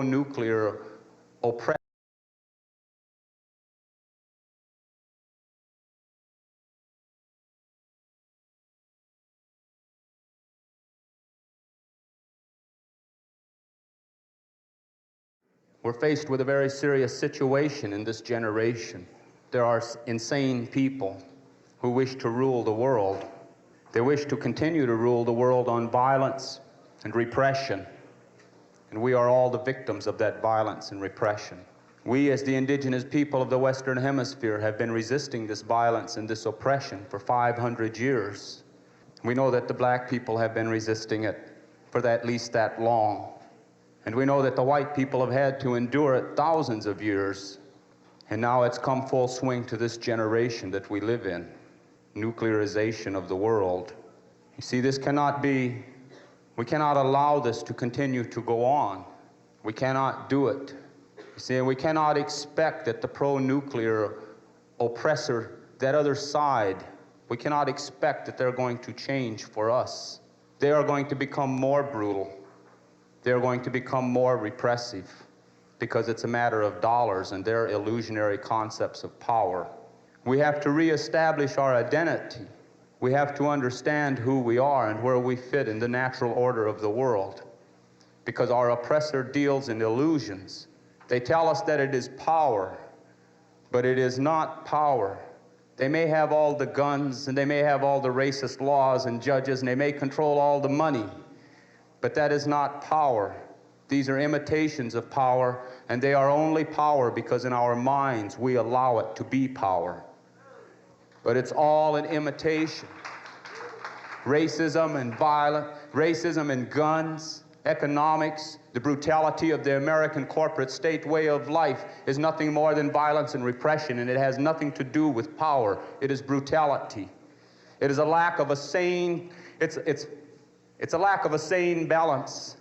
pro-nuclear oppression. We're faced with a very serious situation in this generation. There are insane people who wish to rule the world. They wish to continue to rule the world on violence and repression. And we are all the victims of that violence and repression. We, as the indigenous people of the Western Hemisphere, have been resisting this violence and this oppression for 500 years. We know that the black people have been resisting it for at least that long. And we know that the white people have had to endure it thousands of years. And now it's come full swing to this generation that we live in. Nuclearization of the world. You see, this cannot be, we cannot allow this to continue to go on. We cannot do it. You see, and we cannot expect that the pro-nuclear oppressor, that other side, we cannot expect that they're going to change for us. They are going to become more brutal. They're going to become more repressive because it's a matter of dollars and their illusionary concepts of power. We have to reestablish our identity. We have to understand who we are and where we fit in the natural order of the world, because our oppressor deals in illusions. They tell us that it is power, but it is not power. They may have all the guns and they may have all the racist laws and judges and they may control all the money, but that is not power. These are imitations of power, and they are only power because in our minds we allow it to be power. But it's all an imitation. Racism and violence, racism and guns, economics, the brutality of the American corporate state way of life is nothing more than violence and repression, and it has nothing to do with power. It is brutality. It is a lack of a sane, it's a lack of a sane balance.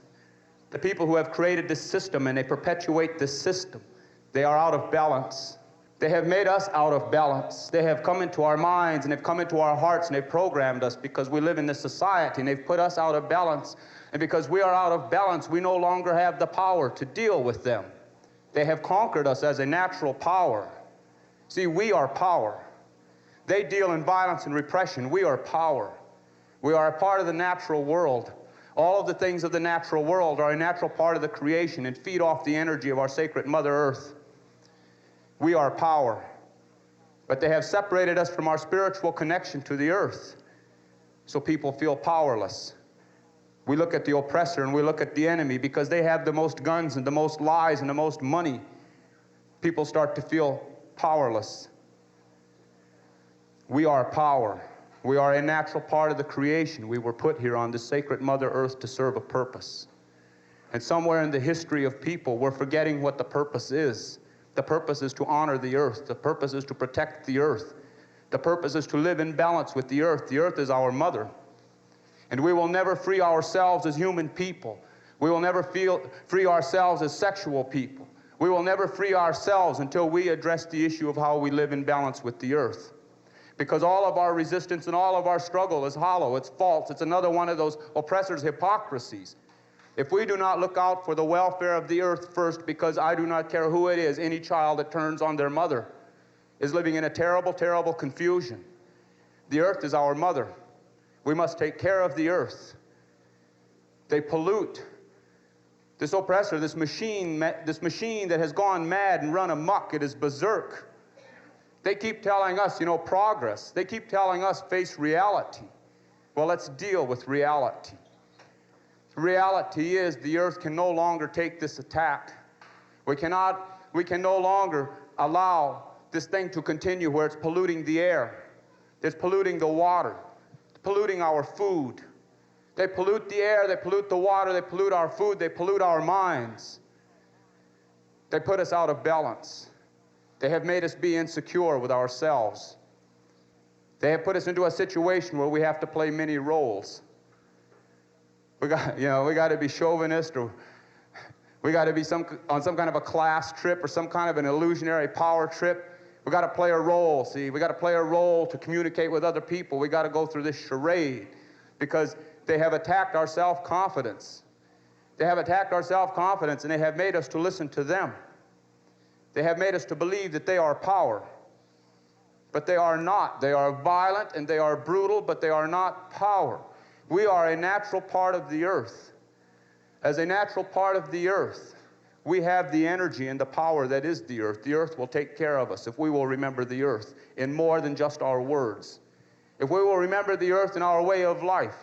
The people who have created this system and they perpetuate this system, they are out of balance. They have made us out of balance. They have come into our minds and they've come into our hearts and they've programmed us because we live in this society, and they've put us out of balance. And because we are out of balance, we no longer have the power to deal with them. They have conquered us as a natural power. See, we are power. They deal in violence and repression. We are power. We are a part of the natural world. All of the things of the natural world are a natural part of the creation and feed off the energy of our sacred Mother Earth. We are power. But they have separated us from our spiritual connection to the earth, so people feel powerless. We look at the oppressor and we look at the enemy because they have the most guns and the most lies and the most money. People start to feel powerless. We are power. We are a natural part of the creation. We were put here on this sacred Mother Earth to serve a purpose. And somewhere in the history of people, we're forgetting what the purpose is. The purpose is to honor the earth. The purpose is to protect the earth. The purpose is to live in balance with the earth. The earth is our mother. And we will never free ourselves as human people. We will never free ourselves as sexual people. We will never free ourselves until we address the issue of how we live in balance with the earth. Because all of our resistance and all of our struggle is hollow, it's false, it's another one of those oppressors' hypocrisies. If we do not look out for the welfare of the earth first, because I do not care who it is, any child that turns on their mother is living in a terrible, terrible confusion. The earth is our mother. We must take care of the earth. They pollute. This oppressor, this machine that has gone mad and run amok, it is berserk. They keep telling us, progress. They keep telling us, face reality. Well, let's deal with reality. The reality is the earth can no longer take this attack. We can no longer allow this thing to continue where it's polluting the air. It's polluting the water. It's polluting our food. They pollute the air, they pollute the water, they pollute our food, they pollute our minds. They put us out of balance. They have made us be insecure with ourselves. They have put us into a situation where we have to play many roles. We got to be chauvinist, or we got to be on some kind of a class trip or some kind of an illusionary power trip. We got to play a role, see. We got to play a role to communicate with other people. We got to go through this charade because they have attacked our self-confidence. They have attacked our self-confidence, and they have made us to listen to them. They have made us to believe that they are power. But they are not. They are violent and they are brutal, but they are not power. We are a natural part of the earth. As a natural part of the earth, we have the energy and the power that is the earth. The earth will take care of us if we will remember the earth in more than just our words. If we will remember the earth in our way of life.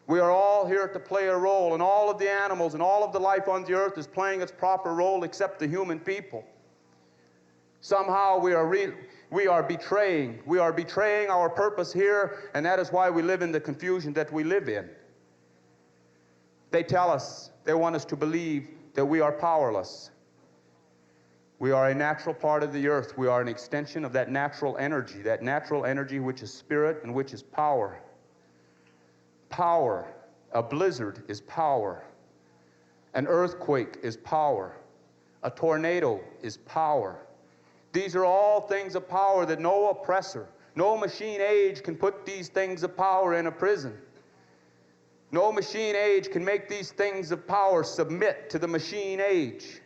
We are all here to play a role, and all of the animals and all of the life on the earth is playing its proper role except the human people. Somehow we are betraying our purpose here, and that is why we live in the confusion that we live in. They tell us, they want us to believe that we are powerless. We are a natural part of the earth. We are an extension of that natural energy which is spirit and which is power. Power. A blizzard is power. An earthquake is power. A tornado is power. These are all things of power that no oppressor, no machine age can put these things of power in a prison. No machine age can make these things of power submit to the machine age.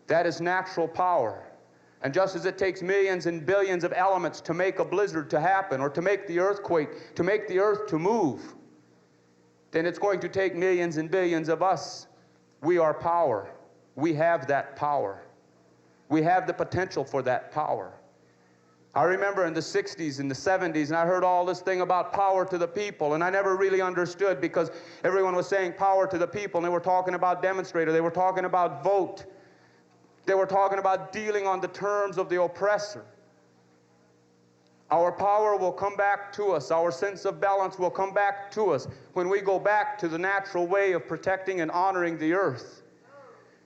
That is natural power. And just as it takes millions and billions of elements to make a blizzard to happen, or to make the earthquake, to make the earth to move, then it's going to take millions and billions of us. We are power. We have that power. We have the potential for that power. I remember in the 60s and the 70s, and I heard all this thing about power to the people, and I never really understood, because everyone was saying power to the people, and they were talking about demonstrator, they were talking about vote, they were talking about dealing on the terms of the oppressor. Our power will come back to us. Our sense of balance will come back to us when we go back to the natural way of protecting and honoring the earth.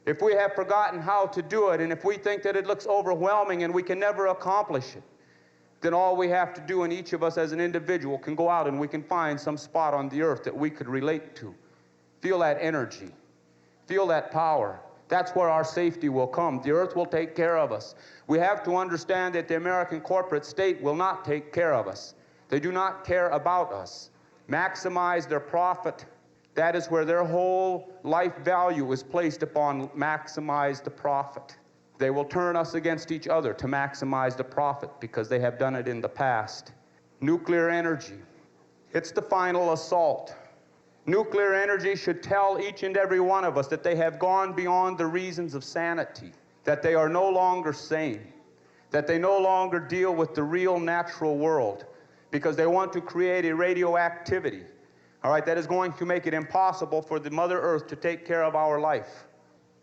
If we have forgotten how to do it, and if we think that it looks overwhelming and we can never accomplish it, then all we have to do, and each of us as an individual can go out and we can find some spot on the earth that we could relate to. Feel that energy. Feel that power. That's where our safety will come. The earth will take care of us. We have to understand that the American corporate state will not take care of us. They do not care about us. Maximize their profit. That is where their whole life value is placed upon. Maximize the profit. They will turn us against each other to maximize the profit, because they have done it in the past. Nuclear energy. It's the final assault. Nuclear energy should tell each and every one of us that they have gone beyond the reasons of sanity, that they are no longer sane, that they no longer deal with the real natural world, because they want to create a radioactivity, all right, that is going to make it impossible for the Mother Earth to take care of our life.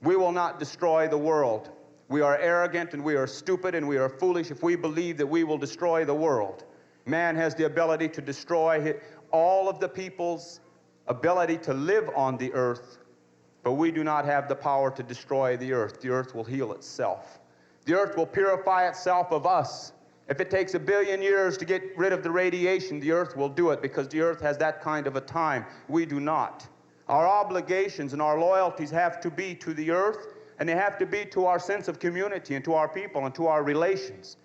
We will not destroy the world. We are arrogant and we are stupid and we are foolish if we believe that we will destroy the world. Man has the ability to destroy all of the people's ability to live on the earth, but we do not have the power to destroy the earth. The earth will heal itself. The earth will purify itself of us. If it takes 1 billion years to get rid of the radiation, the earth will do it, because the earth has that kind of a time. We do not. Our obligations and our loyalties have to be to the earth, and they have to be to our sense of community and to our people and to our relations.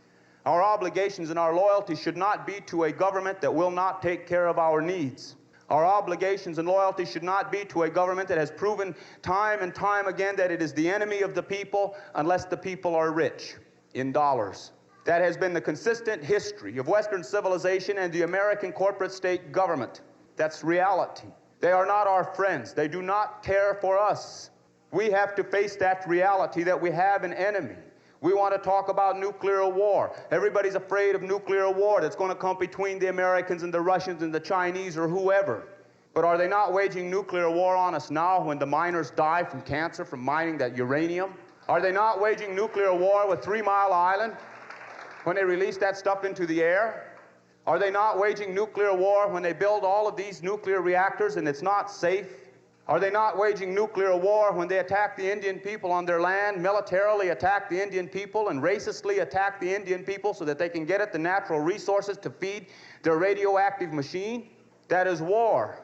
Our obligations and our loyalties should not be to a government that will not take care of our needs. Our obligations and loyalty should not be to a government that has proven time and time again that it is the enemy of the people unless the people are rich in dollars. That has been the consistent history of Western civilization and the American corporate state government. That's reality. They are not our friends. They do not care for us. We have to face that reality that we have an enemy. We want to talk about nuclear war. Everybody's afraid of nuclear war that's going to come between the Americans and the Russians and the Chinese or whoever. But are they not waging nuclear war on us now when the miners die from cancer from mining that uranium? Are they not waging nuclear war with 3 Mile Island when they release that stuff into the air? Are they not waging nuclear war when they build all of these nuclear reactors and it's not safe? Are they not waging nuclear war when they attack the Indian people on their land, militarily attack the Indian people and racistly attack the Indian people so that they can get at the natural resources to feed their radioactive machine? That is war.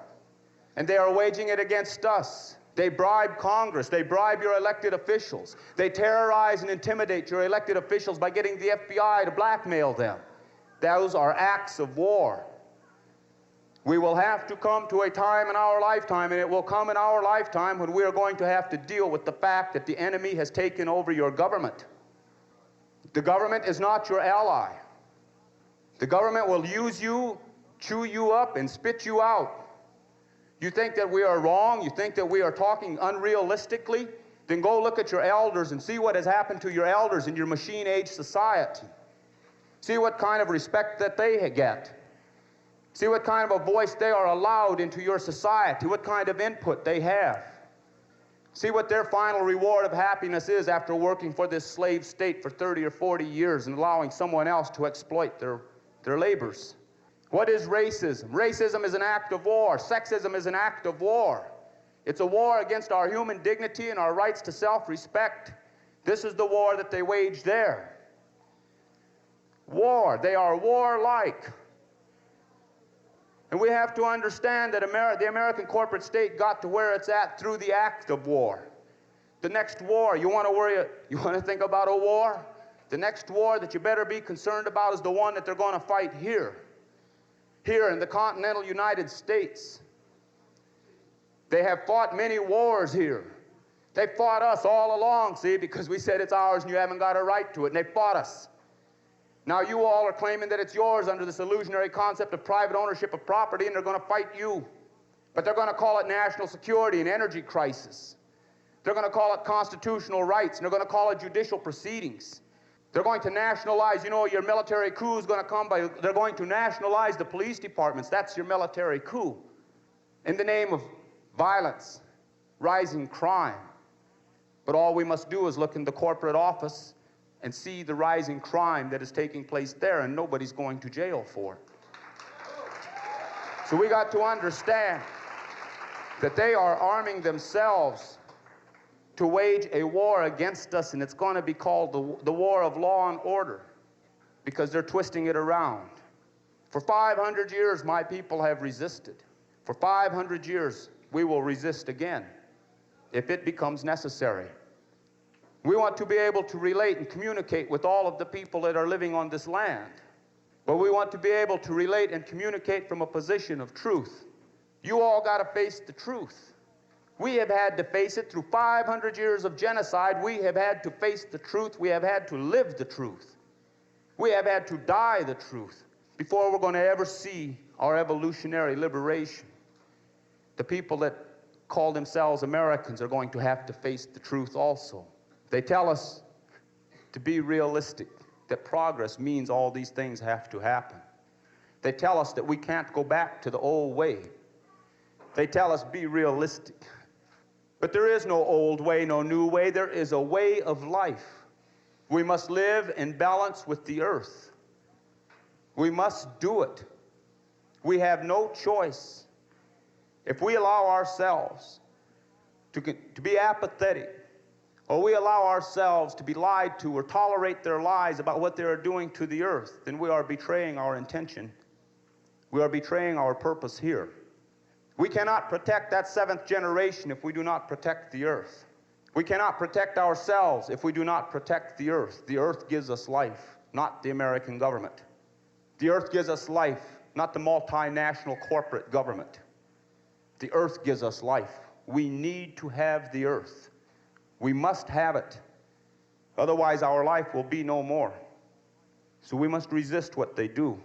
And they are waging it against us. They bribe Congress. They bribe your elected officials. They terrorize and intimidate your elected officials by getting the FBI to blackmail them. Those are acts of war. We will have to come to a time in our lifetime, and it will come in our lifetime, when we are going to have to deal with the fact that the enemy has taken over your government. The government is not your ally. The government will use you, chew you up, and spit you out. You think that we are wrong? You think that we are talking unrealistically? Then go look at your elders and see what has happened to your elders in your machine-age society. See what kind of respect that they get. See what kind of a voice they are allowed into your society, what kind of input they have. See what their final reward of happiness is after working for this slave state for 30 or 40 years and allowing someone else to exploit their labors. What is racism? Racism is an act of war. Sexism is an act of war. It's a war against our human dignity and our rights to self-respect. This is the war that they wage there. War. They are warlike. And we have to understand that the American corporate state got to where it's at through the act of war. The next war, you want to think about a war? The next war that you better be concerned about is the one that they're going to fight here. Here in the continental United States. They have fought many wars here. They fought us all along, see, because we said it's ours and you haven't got a right to it, and they fought us. Now you all are claiming that it's yours under this illusionary concept of private ownership of property, and they're going to fight you. But they're going to call it national security and energy crisis. They're going to call it constitutional rights, and they're going to call it judicial proceedings. They're going to nationalize, you know, your military coup is going to come by, they're going to nationalize the police departments. That's your military coup. In the name of violence, rising crime. But all we must do is look in the corporate office and see the rising crime that is taking place there, and nobody's going to jail for it. So we got to understand that they are arming themselves to wage a war against us, and it's going to be called the war of law and order, because they're twisting it around. For 500 years, my people have resisted. For 500 years, we will resist again if it becomes necessary. We want to be able to relate and communicate with all of the people that are living on this land. But we want to be able to relate and communicate from a position of truth. You all got to face the truth. We have had to face it through 500 years of genocide. We have had to face the truth. We have had to live the truth. We have had to die the truth before we're going to ever see our evolutionary liberation. The people that call themselves Americans are going to have to face the truth also. They tell us to be realistic, that progress means all these things have to happen. They tell us that we can't go back to the old way. They tell us be realistic. But there is no old way, no new way. There is a way of life. We must live in balance with the earth. We must do it. We have no choice. If we allow ourselves to be apathetic, or we allow ourselves to be lied to or tolerate their lies about what they are doing to the earth, then we are betraying our intention. We are betraying our purpose here. We cannot protect that seventh generation if we do not protect the earth. We cannot protect ourselves if we do not protect the earth. The earth gives us life, not the American government. The earth gives us life, not the multinational corporate government. The earth gives us life. We need to have the earth. We must have it. Otherwise, our life will be no more. So we must resist what they do.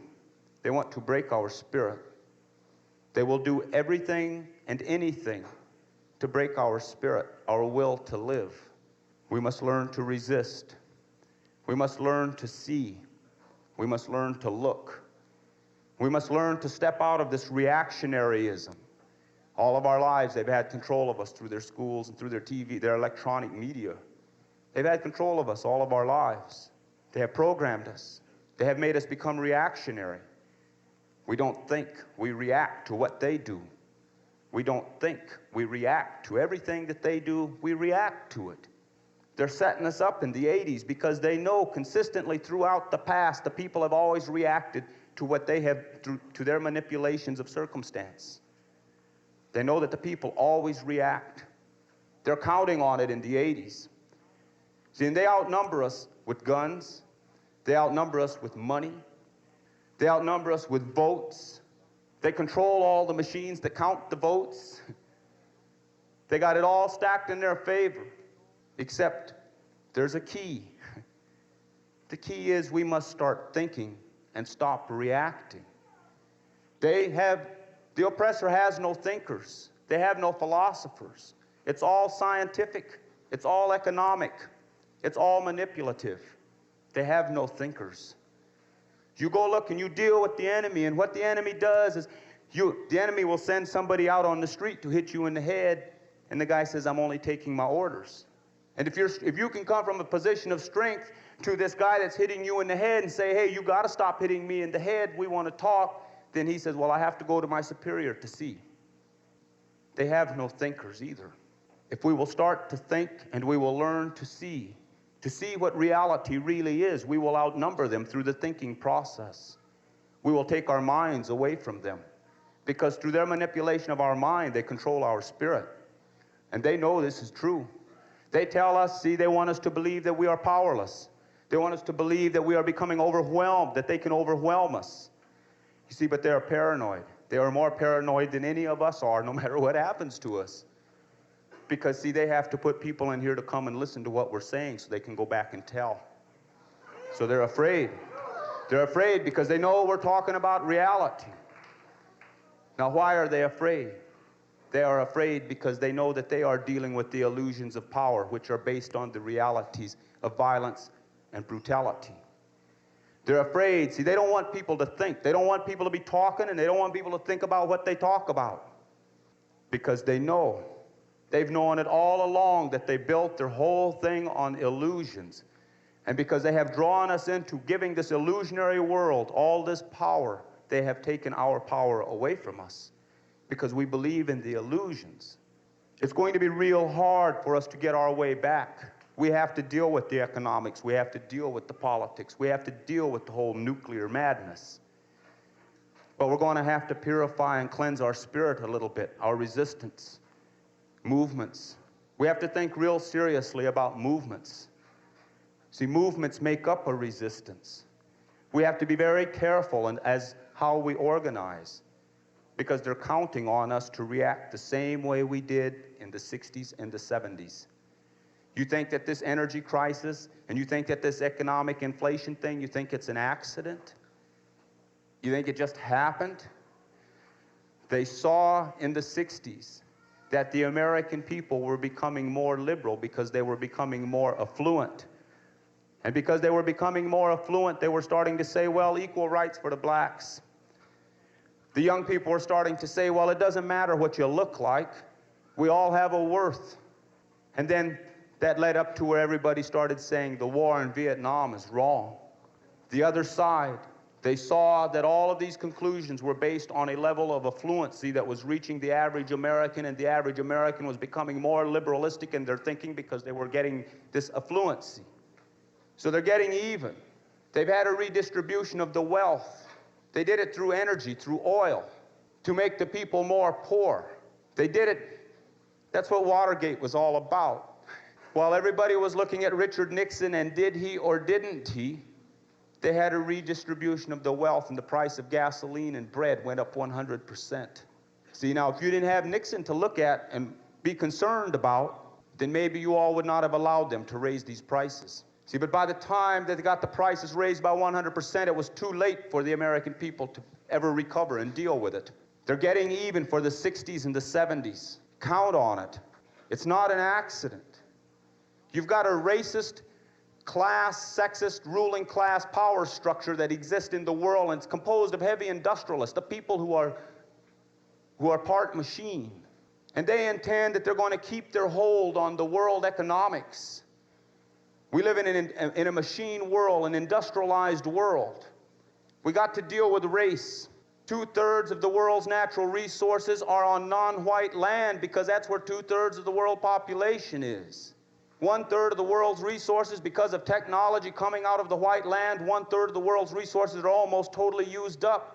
They want to break our spirit. They will do everything and anything to break our spirit, our will to live. We must learn to resist. We must learn to see. We must learn to look. We must learn to step out of this reactionaryism. All of our lives, they've had control of us through their schools and through their TV, their electronic media. They've had control of us all of our lives. They have programmed us. They have made us become reactionary. We don't think, we react to what they do. We don't think, we react to everything that they do, we react to it. They're setting us up in the 80s because they know consistently throughout the past the people have always reacted to what they have, to their manipulations of circumstance. They know that the people always react. They're counting on it in the 80s. See, and they outnumber us with guns. They outnumber us with money. They outnumber us with votes. They control all the machines that count the votes. They got it all stacked in their favor, except there's a key. The key is we must start thinking and stop reacting. The oppressor has no thinkers. They have no philosophers. It's all scientific. It's all economic. It's all manipulative. They have no thinkers. You go look and you deal with the enemy, and what the enemy does is the enemy will send somebody out on the street to hit you in the head, and the guy says, I'm only taking my orders. And if you can come from a position of strength to this guy that's hitting you in the head and say, hey, you got to stop hitting me in the head, we want to talk, then he says, well, I have to go to my superior to see. They have no thinkers either. If we will start to think and we will learn to see what reality really is, we will outnumber them through the thinking process. We will take our minds away from them, because through their manipulation of our mind, they control our spirit. And they know this is true. They tell us, they want us to believe that we are powerless. They want us to believe that we are becoming overwhelmed, that they can overwhelm us. You see, but they are paranoid. They are more paranoid than any of us are, no matter what happens to us. Because, they have to put people in here to come and listen to what we're saying so they can go back and tell. So they're afraid. They're afraid because they know we're talking about reality. Now, why are they afraid? They are afraid because they know that they are dealing with the illusions of power, which are based on the realities of violence and brutality. They're afraid. They don't want people to think. They don't want people to be talking, and they don't want people to think about what they talk about. Because they know. They've known it all along that they built their whole thing on illusions. And because they have drawn us into giving this illusionary world all this power, they have taken our power away from us. Because we believe in the illusions. It's going to be real hard for us to get our way back. We have to deal with the economics. We have to deal with the politics. We have to deal with the whole nuclear madness. But we're going to have to purify and cleanse our spirit a little bit, our resistance, movements. We have to think real seriously about movements. Movements make up a resistance. We have to be very careful as how we organize, because they're counting on us to react the same way we did in the 60s and the 70s. You think that this energy crisis, and you think that this economic inflation thing, you think it's an accident? You think it just happened? They saw in the 60s that the American people were becoming more liberal because they were becoming more affluent. And because they were becoming more affluent, they were starting to say, well, equal rights for the blacks. The young people were starting to say, well, it doesn't matter what you look like. We all have a worth. And then that led up to where everybody started saying the war in Vietnam is wrong. The other side, they saw that all of these conclusions were based on a level of affluency that was reaching the average American, and the average American was becoming more liberalistic in their thinking because they were getting this affluency. So they're getting even. They've had a redistribution of the wealth. They did it through energy, through oil, to make the people more poor. They did it. That's what Watergate was all about. While everybody was looking at Richard Nixon and did he or didn't he, they had a redistribution of the wealth, and the price of gasoline and bread went up 100%. Now, if you didn't have Nixon to look at and be concerned about, then maybe you all would not have allowed them to raise these prices. But by the time that they got the prices raised by 100%, it was too late for the American people to ever recover and deal with it. They're getting even for the 60s and the 70s. Count on it. It's not an accident. You've got a racist, class, sexist, ruling class power structure that exists in the world, and it's composed of heavy industrialists, the people who are part machine. And they intend that they're going to keep their hold on the world economics. We live in a machine world, an industrialized world. We got to deal with race. 2/3 of the world's natural resources are on non-white land because that's where 2/3 of the world population is. 1/3 of the world's resources, because of technology coming out of the white land, 1/3 of the world's resources are almost totally used up.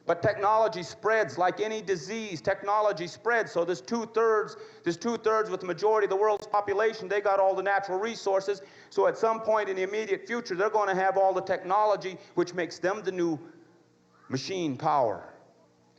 But technology spreads like any disease. Technology spreads. So this 2/3 with the majority of the world's population, they got all the natural resources. So at some point in the immediate future, they're going to have all the technology, which makes them the new machine power.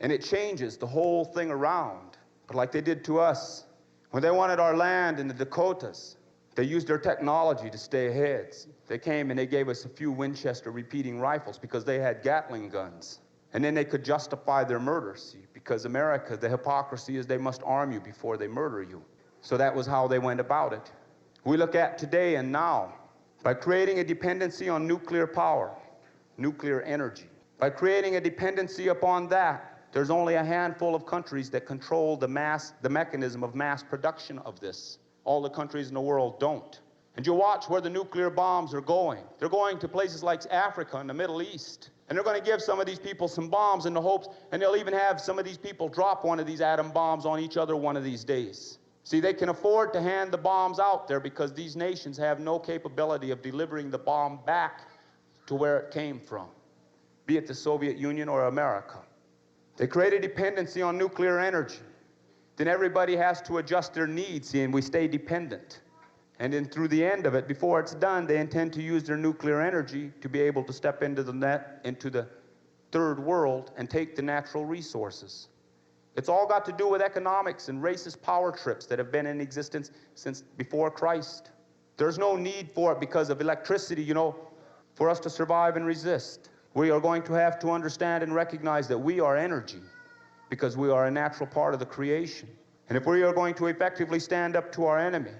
And it changes the whole thing around. But like they did to us, when they wanted our land in the Dakotas, they used their technology to stay ahead. They came and they gave us a few Winchester repeating rifles because they had Gatling guns. And then they could justify their murder, see, because America, the hypocrisy is they must arm you before they murder you. So that was how they went about it. We look at today and now, by creating a dependency on nuclear power, nuclear energy, by creating a dependency upon that, there's only a handful of countries that control the mechanism of mass production of this. All the countries in the world don't. And you watch where the nuclear bombs are going. They're going to places like Africa and the Middle East. And they're going to give some of these people some bombs in the hopes, and they'll even have some of these people drop one of these atom bombs on each other one of these days. See, they can afford to hand the bombs out there because these nations have no capability of delivering the bomb back to where it came from, be it the Soviet Union or America. They create a dependency on nuclear energy. Then everybody has to adjust their needs, see, and we stay dependent. And then through the end of it, before it's done, they intend to use their nuclear energy to be able to step into the third world and take the natural resources. It's all got to do with economics and racist power trips that have been in existence since before Christ. There's no need for it because of electricity, you know, for us to survive and resist. We are going to have to understand and recognize that we are energy because we are a natural part of the creation. And if we are going to effectively stand up to our enemy,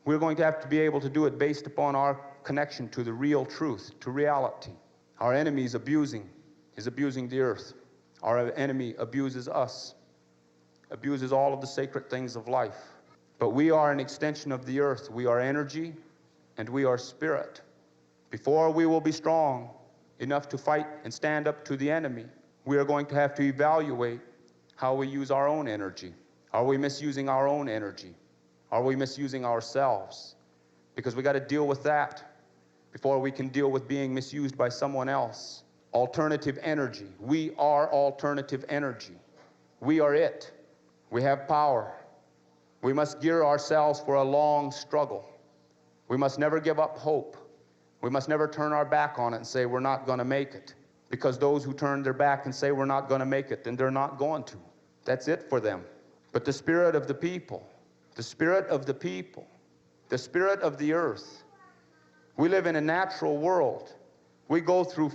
we're going to have to be able to do it based upon our connection to the real truth, to reality. Our enemy is abusing the earth. Our enemy abuses us, abuses all of the sacred things of life. But we are an extension of the earth. We are energy and we are spirit. Before we will be strong enough to fight and stand up to the enemy, we are going to have to evaluate how we use our own energy. Are we misusing our own energy? Are we misusing ourselves? Because we got to deal with that before we can deal with being misused by someone else. Alternative energy. We are alternative energy. We are it. We have power. We must gear ourselves for a long struggle. We must never give up hope. We must never turn our back on it and say we're not going to make it. Because those who turn their back and say we're not going to make it, then they're not going to. That's it for them. But the spirit of the people, the spirit of the people, the spirit of the earth. We live in a natural world. We go through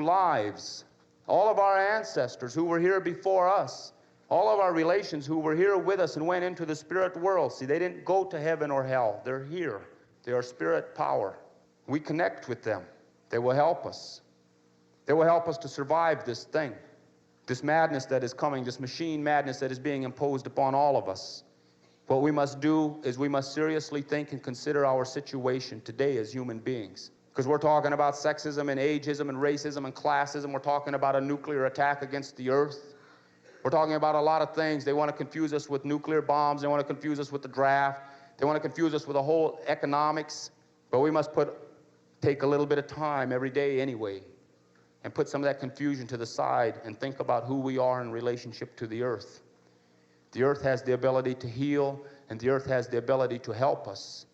lives. All of our ancestors who were here before us, all of our relations who were here with us and went into the spirit world, see, they didn't go to heaven or hell. They're here. They are spirit power. We connect with them. They will help us. They will help us to survive this thing, this madness that is coming, this machine madness that is being imposed upon all of us. What we must do is we must seriously think and consider our situation today as human beings. Because we're talking about sexism and ageism and racism and classism. We're talking about a nuclear attack against the earth. We're talking about a lot of things. They want to confuse us with nuclear bombs. They want to confuse us with the draft. They want to confuse us with the whole economics. But we must take a little bit of time every day anyway and put some of that confusion to the side and think about who we are in relationship to the earth. The earth has the ability to heal, and the earth has the ability to help us.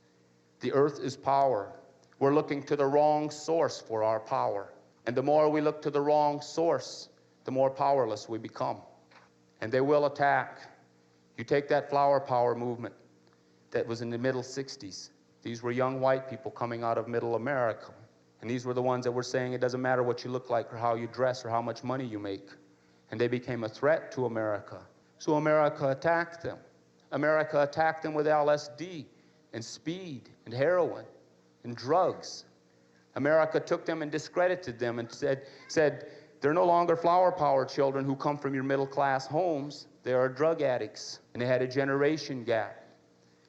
The earth is power. We're looking to the wrong source for our power. And the more we look to the wrong source, the more powerless we become. And they will attack. You take that flower power movement that was in the middle 60s. These were young white people coming out of middle America. And these were the ones that were saying it doesn't matter what you look like or how you dress or how much money you make. And they became a threat to America. So America attacked them. America attacked them with LSD and speed and heroin and drugs. America took them and discredited them and said they're no longer flower power children who come from your middle class homes. They are drug addicts. And they had a generation gap.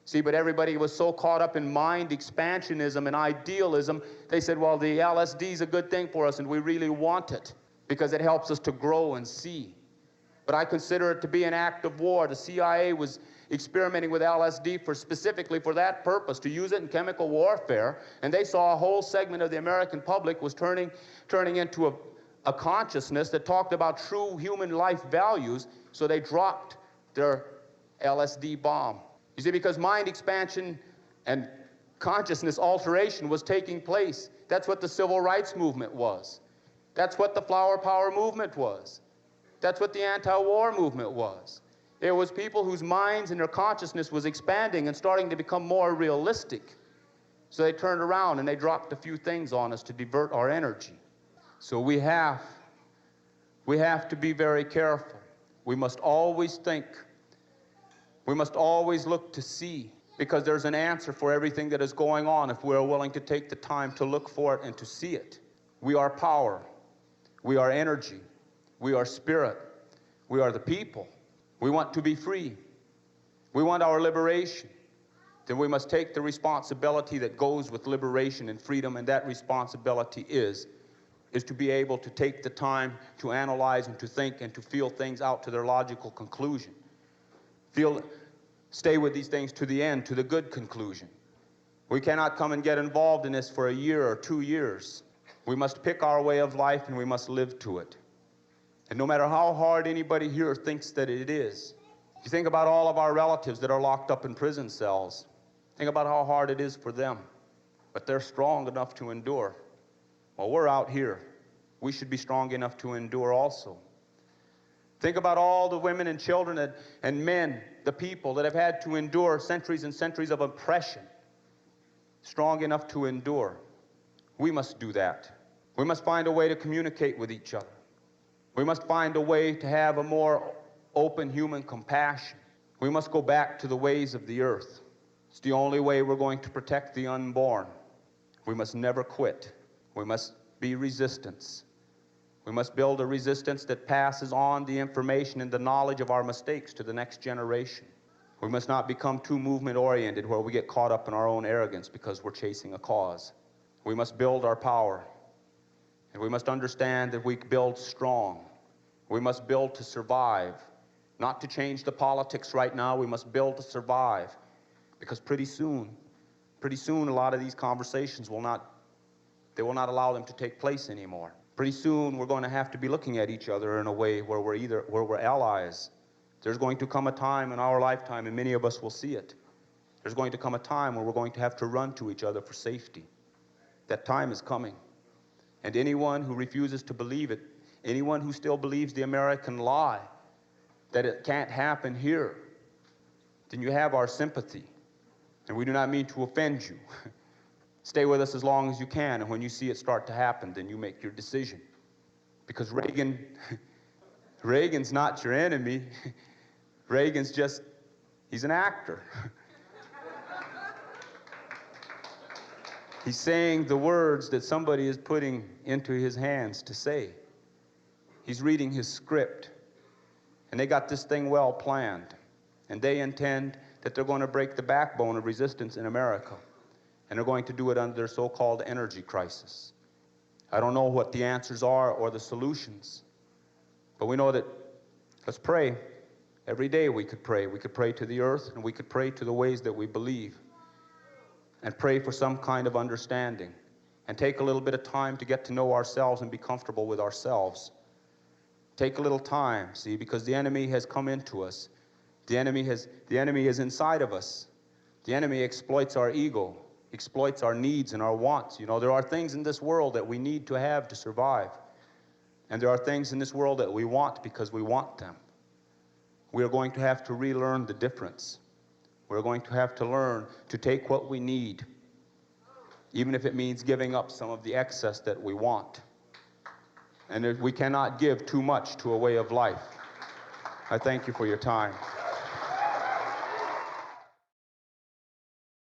See, but everybody was so caught up in mind expansionism and idealism, they said, well, the LSD is a good thing for us and we really want it because it helps us to grow and see. But I consider it to be an act of war. The CIA was experimenting with LSD specifically for that purpose, to use it in chemical warfare, and they saw a whole segment of the American public was turning into a consciousness that talked about true human life values, so they dropped their LSD bomb. You see, because mind expansion and consciousness alteration was taking place. That's what the civil rights movement was. That's what the flower power movement was. That's what the anti-war movement was. It was people whose minds and their consciousness was expanding and starting to become more realistic. So they turned around and they dropped a few things on us to divert our energy. So we have to be very careful. We must always think. We must always look to see, because there's an answer for everything that is going on if we're willing to take the time to look for it and to see it. We are power. We are energy. We are spirit. We are the people. We want to be free. We want our liberation. Then we must take the responsibility that goes with liberation and freedom, and that responsibility is to be able to take the time to analyze and to think and to feel things out to their logical conclusion. Stay with these things to the end, to the good conclusion. We cannot come and get involved in this for a year or 2 years. We must pick our way of life and we must live to it. And no matter how hard anybody here thinks that it is, you think about all of our relatives that are locked up in prison cells. Think about how hard it is for them. But they're strong enough to endure. Well, we're out here. We should be strong enough to endure also. Think about all the women and children and men, the people that have had to endure centuries and centuries of oppression. Strong enough to endure. We must do that. We must find a way to communicate with each other. We must find a way to have a more open human compassion. We must go back to the ways of the earth. It's the only way we're going to protect the unborn. We must never quit. We must be resistance. We must build a resistance that passes on the information and the knowledge of our mistakes to the next generation. We must not become too movement-oriented where we get caught up in our own arrogance because we're chasing a cause. We must build our power. And we must understand that we build strong. We must build to survive. Not to change the politics right now. We must build to survive. Because pretty soon, a lot of these conversations will not allow them to take place anymore. Pretty soon, we're going to have to be looking at each other in a way where we're allies. There's going to come a time in our lifetime, and many of us will see it. There's going to come a time where we're going to have to run to each other for safety. That time is coming. And anyone who refuses to believe it, anyone who still believes the American lie, that it can't happen here, then you have our sympathy. And we do not mean to offend you. Stay with us as long as you can, and when you see it start to happen, then you make your decision. Because Reagan's not your enemy. Reagan's just, he's an actor. He's saying the words that somebody is putting into his hands to say. He's reading his script. And they got this thing well planned. And they intend that they're going to break the backbone of resistance in America. And they're going to do it under their so-called energy crisis. I don't know what the answers are or the solutions. But we know that, let's pray. Every day we could pray. We could pray to the earth, and we could pray to the ways that we believe. And pray for some kind of understanding. And take a little bit of time to get to know ourselves and be comfortable with ourselves. Take a little time, see, because the enemy has come into us. The enemy is inside of us. The enemy exploits our ego, exploits our needs and our wants. You know, there are things in this world that we need to have to survive. And there are things in this world that we want because we want them. We are going to have to relearn the difference. We're going to have to learn to take what we need, even if it means giving up some of the excess that we want. And we cannot give too much to a way of life. I thank you for your time.